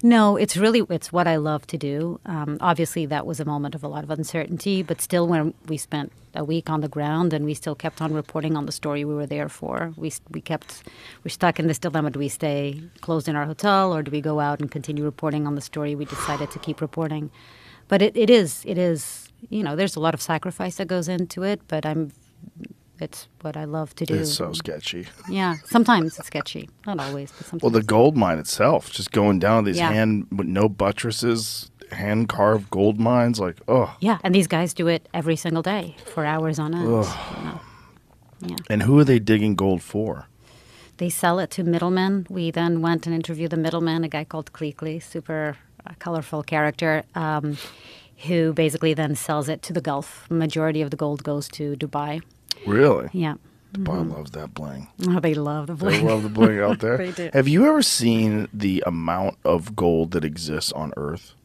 No, it's what I love to do. Obviously, that was a moment of a lot of uncertainty, but still, when we spent a week on the ground and we still kept on reporting on the story we were there for, we're stuck in this dilemma: do we stay closed in our hotel, or do we go out and continue reporting on the story? We decided to keep reporting, but it is there's a lot of sacrifice that goes into it, but it's what I love to do. It's so sketchy. Yeah, sometimes it's sketchy. Not always, but sometimes. Well, the gold mine itself, just going down these Yeah. with no buttresses, hand-carved gold mines, like, oh. Yeah, and these guys do it every single day for hours on end. You know. Yeah. And who are they digging gold for? They sell it to middlemen. We then went and interviewed the middleman, a guy called Cleekly, super colorful character, who basically then sells it to the Gulf. Majority of the gold goes to Dubai. Really? Yeah. Dubai loves that bling. Oh, they love the They bling. love the bling out there. They do. Have you ever seen the amount of gold that exists on Earth?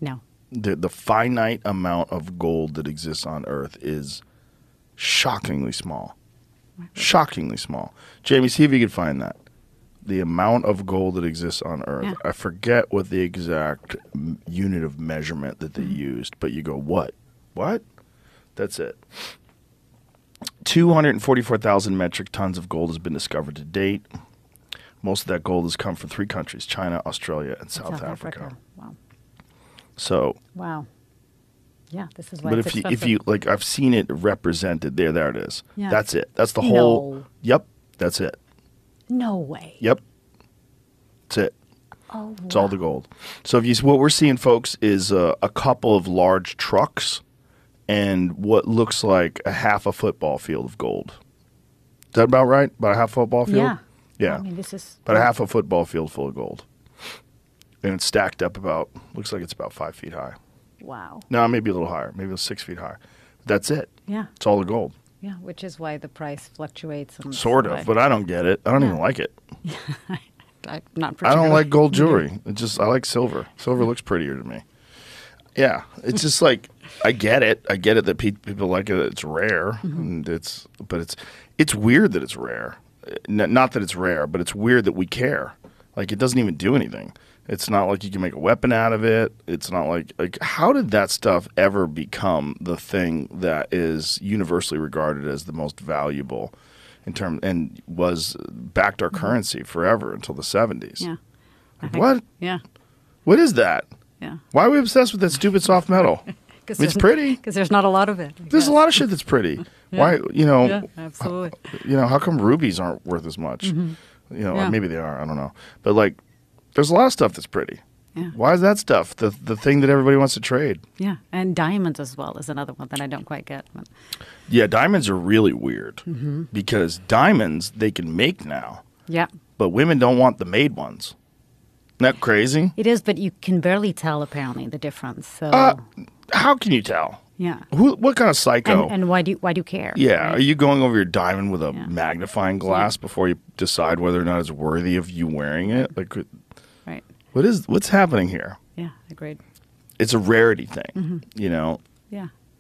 No. The finite amount of gold that exists on Earth is shockingly small. Shockingly small. Jamie, see if you can find that. The amount of gold that exists on Earth. Yeah. I forget what the exact unit of measurement that they used, but you go, what? What? That's it. 244,000 metric tons of gold has been discovered to date. Most of that gold has come from 3 countries: China, Australia, and South Africa. Wow. So, Wow. Yeah, this is why but it's if expensive. you like, I've seen it represented there. There it is. Yeah. That's it. That's the whole. No. Yep. That's it. No way. Yep. That's it. Oh, It's all the gold. So what we're seeing, folks, is a couple of large trucks and what looks like a half a football field of gold. Is that about right? About a half football field? Yeah. Yeah. I mean, this is... About a half a football field full of gold. And it's stacked up looks like it's about 5 feet high. Wow. No, maybe a little higher. Maybe it's 6 feet high. That's it. Yeah. It's all the gold. Yeah, which is why the price fluctuates. And Sort of, but I don't get it. I don't even like it. I'm not I particularly... don't like gold jewelry. I like silver. Silver looks prettier to me. Yeah, it's just like I get it. I get it that people like it. It's rare, and it's weird that it's rare. Not that it's rare, but it's weird that we care. Like, it doesn't even do anything. It's not like you can make a weapon out of it. It's not like how did that stuff ever become the thing that is universally regarded as the most valuable and was backed our currency forever until the 70s? Yeah. What? Yeah. What is that? Yeah. Why are we obsessed with that stupid soft metal? It's pretty. Because there's not a lot of it. There's a lot of shit that's pretty. Why, Yeah, absolutely. how come rubies aren't worth as much? Yeah. Or maybe they are. I don't know. But like, there's a lot of stuff that's pretty. Yeah. Why is that stuff the thing that everybody wants to trade? Yeah, and diamonds as well is another one that I don't quite get. But. Yeah, diamonds are really weird because diamonds they can make now, Yeah. but women don't want the made ones. Isn't that crazy? It is, but you can barely tell apparently the difference. So How can you tell? yeah. What kind of psycho? And why do you care? Yeah, right? are you going over your diamond with a Yeah. magnifying glass before you decide whether or not it's worthy of you wearing it? Like, Right. what's happening here? Yeah. Agreed. It's a rarity thing, Yeah.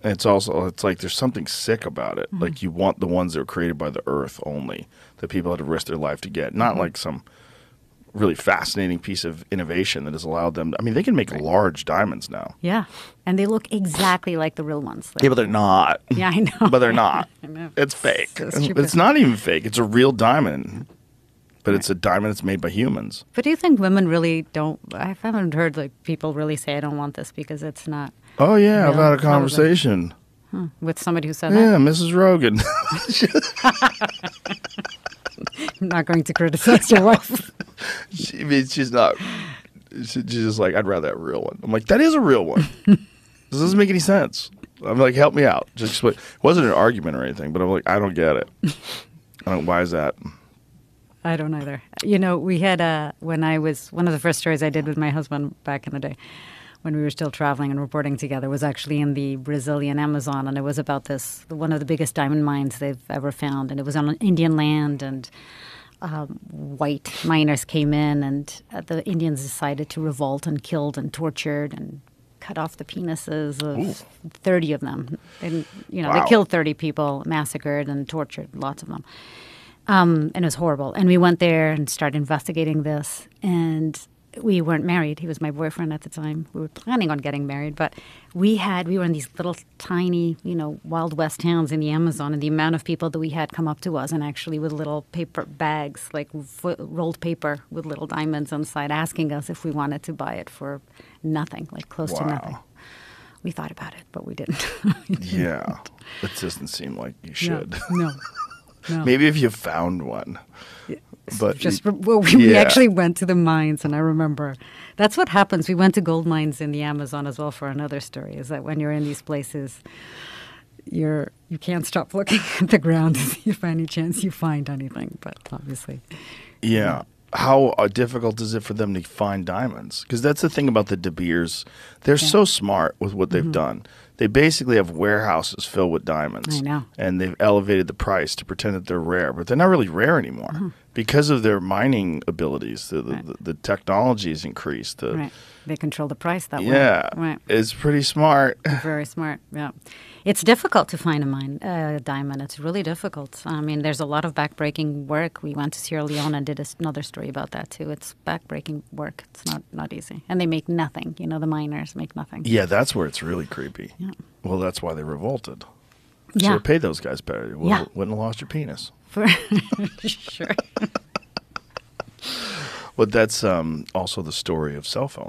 And it's like there's something sick about it. Like you want the ones that were created by the earth only, that people had to risk their life to get, not like some really fascinating piece of innovation that has allowed them. I mean, they can make large diamonds now. Yeah. And they look exactly like the real ones. Like, Yeah, but they're not. yeah, I know. But they're not. I know. It's fake. So But stupid. it's not even fake. It's a real diamond. But it's a diamond that's made by humans. But do you think women really don't? I haven't heard like people really say, "I don't want this because it's not." Oh, yeah. I've Real? had a How was it? conversation. With somebody who said Yeah, that, Mrs. Rogan. I'm not going to criticize your wife. She's not. She's just like, I'd rather have a real one. I'm like, that is a real one. This doesn't make any sense. I'm like, help me out. Just explain. It wasn't an argument or anything, but I'm like, I don't get it. Why is that? I don't either. You know, we had when I was one of the first stories I did with my husband back in the day, when we were still traveling and reporting together, was actually in the Brazilian Amazon, and it was about one of the biggest diamond mines they've ever found, and it was on Indian land, and white miners came in, and the Indians decided to revolt and killed and tortured and cut off the penises of 30 of them. And, Wow. they killed 30 people, massacred and tortured lots of them. And it was horrible. And we went there and started investigating this. And we weren't married. He was my boyfriend at the time. We were planning on getting married, but we were in these little tiny, Wild West towns in the Amazon, and the amount of people that we had come up to us and actually with little paper bags, like rolled paper with little diamonds on the side, asking us if we wanted to buy it for nothing, like close to nothing. We thought about it, but we didn't. Yeah. It doesn't seem like you should. No. Maybe if you found one. But we actually went to the mines, and I remember that's what happens. We went to gold mines in the Amazon as well for another story. Is that when you're in these places, you can't stop looking at the ground to see if any chance you find anything. But obviously, yeah. How difficult is it for them to find diamonds? Because that's the thing about the De Beers. They're so smart with what they've done. They basically have warehouses filled with diamonds. I know. And they've elevated the price to pretend that they're rare. But they're not really rare anymore because of their mining abilities. The technology has increased. Right. They control the price that way. Yeah. Right. It's pretty smart. Very smart, yeah. It's difficult to find a diamond. It's really difficult. I mean, there's a lot of backbreaking work. We went to Sierra Leone and did another story about that, too. It's backbreaking work. It's not easy. And they make nothing. The miners make nothing. Yeah, that's where it's really creepy. Yeah. Well, that's why they revolted. Yeah. Should have paid those guys better. Yeah. Wouldn't have lost your penis. Sure. But that's also the story of cell phones.